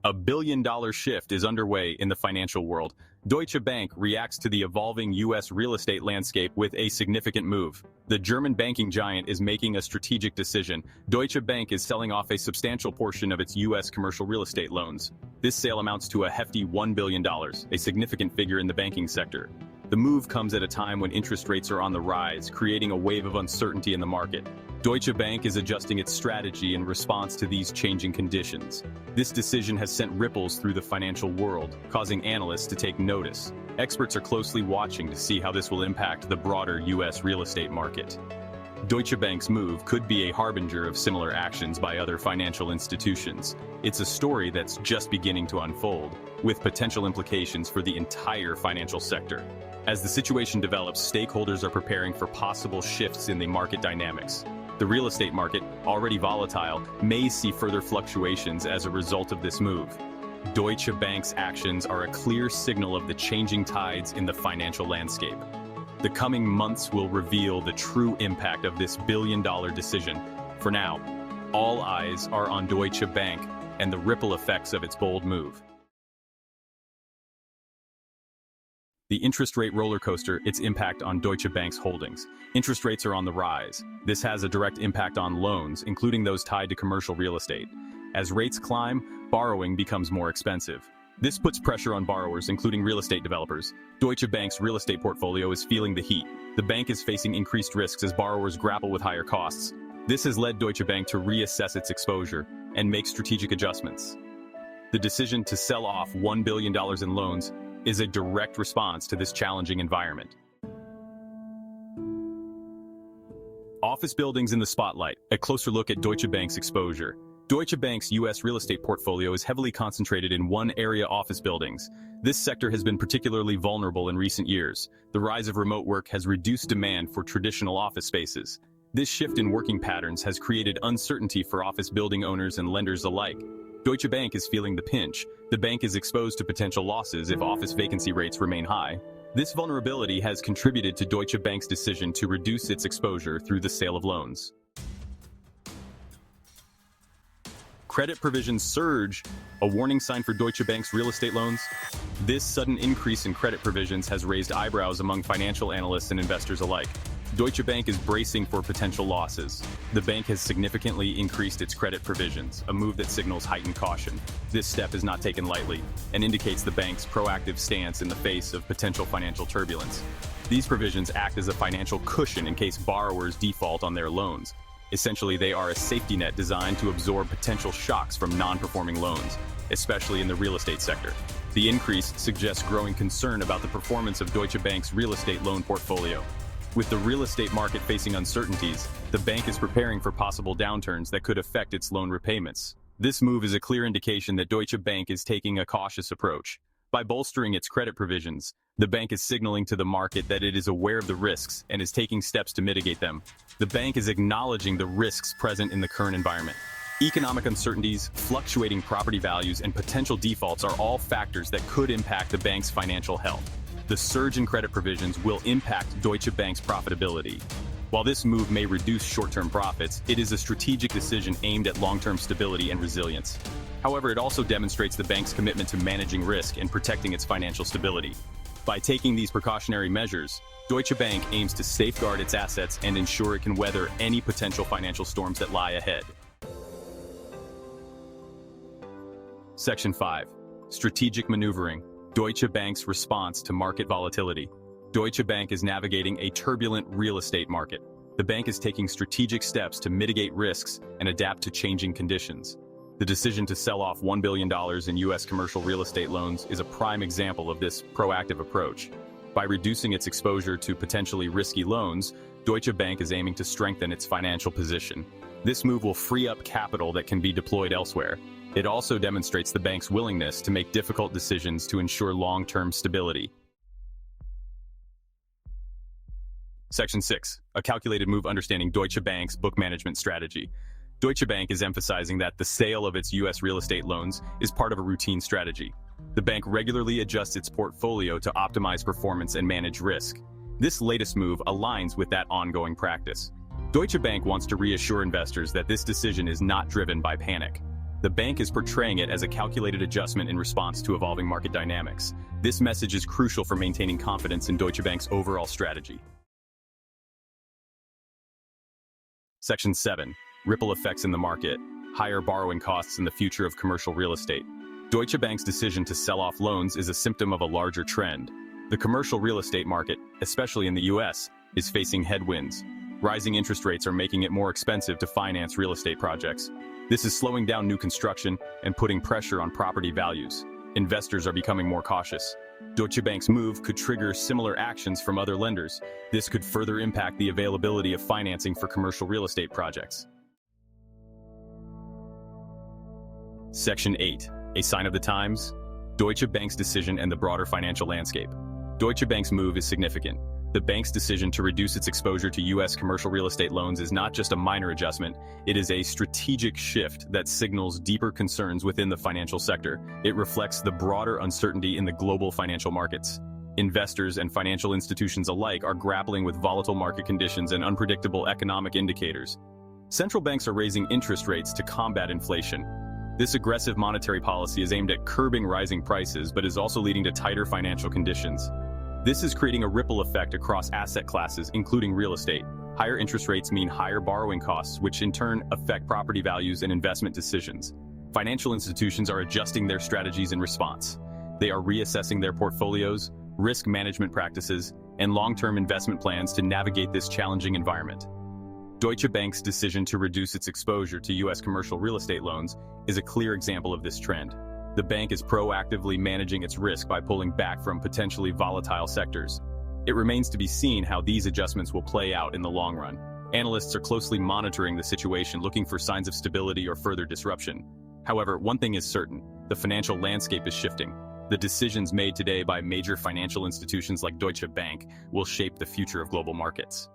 A billion-dollar shift is underway in the financial world. Deutsche Bank reacts to the evolving U.S. real estate landscape with a significant move. The German banking giant is making a strategic decision. Deutsche Bank is selling off a substantial portion of its U.S. commercial real estate loans. This sale amounts to a hefty $1 billion, a significant figure in the banking sector. The move comes at a time when interest rates are on the rise, creating a wave of uncertainty in the market. Deutsche Bank is adjusting its strategy in response to these changing conditions. This decision has sent ripples through the financial world, causing analysts to take notice. Experts are closely watching to see how this will impact the broader U.S. real estate market. Deutsche Bank's move could be a harbinger of similar actions by other financial institutions. It's a story that's just beginning to unfold, with potential implications for the entire financial sector. As the situation develops, stakeholders are preparing for possible shifts in the market dynamics. The real estate market, already volatile, may see further fluctuations as a result of this move. Deutsche Bank's actions are a clear signal of the changing tides in the financial landscape. The coming months will reveal the true impact of this billion-dollar decision. For now, all eyes are on Deutsche Bank and the ripple effects of its bold move. The interest rate roller coaster, its impact on Deutsche Bank's holdings. Interest rates are on the rise. This has a direct impact on loans, including those tied to commercial real estate. As rates climb, borrowing becomes more expensive. This puts pressure on borrowers, including real estate developers. Deutsche Bank's real estate portfolio is feeling the heat. The bank is facing increased risks as borrowers grapple with higher costs. This has led Deutsche Bank to reassess its exposure and make strategic adjustments. The decision to sell off $1 billion in loans is a direct response to this challenging environment. Office buildings in the spotlight. A closer look at Deutsche Bank's exposure. Deutsche Bank's U.S. real estate portfolio is heavily concentrated in one-area office buildings. This sector has been particularly vulnerable in recent years. The rise of remote work has reduced demand for traditional office spaces. This shift in working patterns has created uncertainty for office building owners and lenders alike. Deutsche Bank is feeling the pinch. The bank is exposed to potential losses if office vacancy rates remain high. This vulnerability has contributed to Deutsche Bank's decision to reduce its exposure through the sale of loans. Credit provisions surge, a warning sign for Deutsche Bank's real estate loans. This sudden increase in credit provisions has raised eyebrows among financial analysts and investors alike. Deutsche Bank is bracing for potential losses. The bank has significantly increased its credit provisions, a move that signals heightened caution. This step is not taken lightly and indicates the bank's proactive stance in the face of potential financial turbulence. These provisions act as a financial cushion in case borrowers default on their loans. Essentially, they are a safety net designed to absorb potential shocks from non-performing loans, especially in the real estate sector. The increase suggests growing concern about the performance of Deutsche Bank's real estate loan portfolio. With the real estate market facing uncertainties, the bank is preparing for possible downturns that could affect its loan repayments. This move is a clear indication that Deutsche Bank is taking a cautious approach. By bolstering its credit provisions, the bank is signaling to the market that it is aware of the risks and is taking steps to mitigate them. The bank is acknowledging the risks present in the current environment. Economic uncertainties, fluctuating property values, and potential defaults are all factors that could impact the bank's financial health. The surge in credit provisions will impact Deutsche Bank's profitability. While this move may reduce short-term profits, it is a strategic decision aimed at long-term stability and resilience. However, it also demonstrates the bank's commitment to managing risk and protecting its financial stability. By taking these precautionary measures, Deutsche Bank aims to safeguard its assets and ensure it can weather any potential financial storms that lie ahead. Section 5. Strategic Maneuvering. Deutsche Bank's response to market volatility. Deutsche Bank is navigating a turbulent real estate market. The bank is taking strategic steps to mitigate risks and adapt to changing conditions. The decision to sell off $1 billion in U.S. commercial real estate loans is a prime example of this proactive approach. By reducing its exposure to potentially risky loans, Deutsche Bank is aiming to strengthen its financial position. This move will free up capital that can be deployed elsewhere. It also demonstrates the bank's willingness to make difficult decisions to ensure long-term stability. Section 6. A calculated move understanding Deutsche Bank's book management strategy. Deutsche Bank is emphasizing that the sale of its U.S. real estate loans is part of a routine strategy. The bank regularly adjusts its portfolio to optimize performance and manage risk. This latest move aligns with that ongoing practice. Deutsche Bank wants to reassure investors that this decision is not driven by panic. The bank is portraying it as a calculated adjustment in response to evolving market dynamics. This message is crucial for maintaining confidence in Deutsche Bank's overall strategy. Section 7. Ripple effects in the market. Higher borrowing costs in the future of commercial real estate. Deutsche Bank's decision to sell off loans is a symptom of a larger trend. The commercial real estate market, especially in the US, is facing headwinds. Rising interest rates are making it more expensive to finance real estate projects. This is slowing down new construction and putting pressure on property values. Investors are becoming more cautious. Deutsche Bank's move could trigger similar actions from other lenders. This could further impact the availability of financing for commercial real estate projects. Section 8. A sign of the times? Deutsche Bank's decision and the broader financial landscape. Deutsche Bank's move is significant. The bank's decision to reduce its exposure to U.S. commercial real estate loans is not just a minor adjustment, it is a strategic shift that signals deeper concerns within the financial sector. It reflects the broader uncertainty in the global financial markets. Investors and financial institutions alike are grappling with volatile market conditions and unpredictable economic indicators. Central banks are raising interest rates to combat inflation. This aggressive monetary policy is aimed at curbing rising prices, but is also leading to tighter financial conditions. This is creating a ripple effect across asset classes, including real estate. Higher interest rates mean higher borrowing costs, which in turn affect property values and investment decisions. Financial institutions are adjusting their strategies in response. They are reassessing their portfolios, risk management practices, and long-term investment plans to navigate this challenging environment. Deutsche Bank's decision to reduce its exposure to U.S. commercial real estate loans is a clear example of this trend. The bank is proactively managing its risk by pulling back from potentially volatile sectors. It remains to be seen how these adjustments will play out in the long run. Analysts are closely monitoring the situation, looking for signs of stability or further disruption. However, one thing is certain: the financial landscape is shifting. The decisions made today by major financial institutions like Deutsche Bank will shape the future of global markets.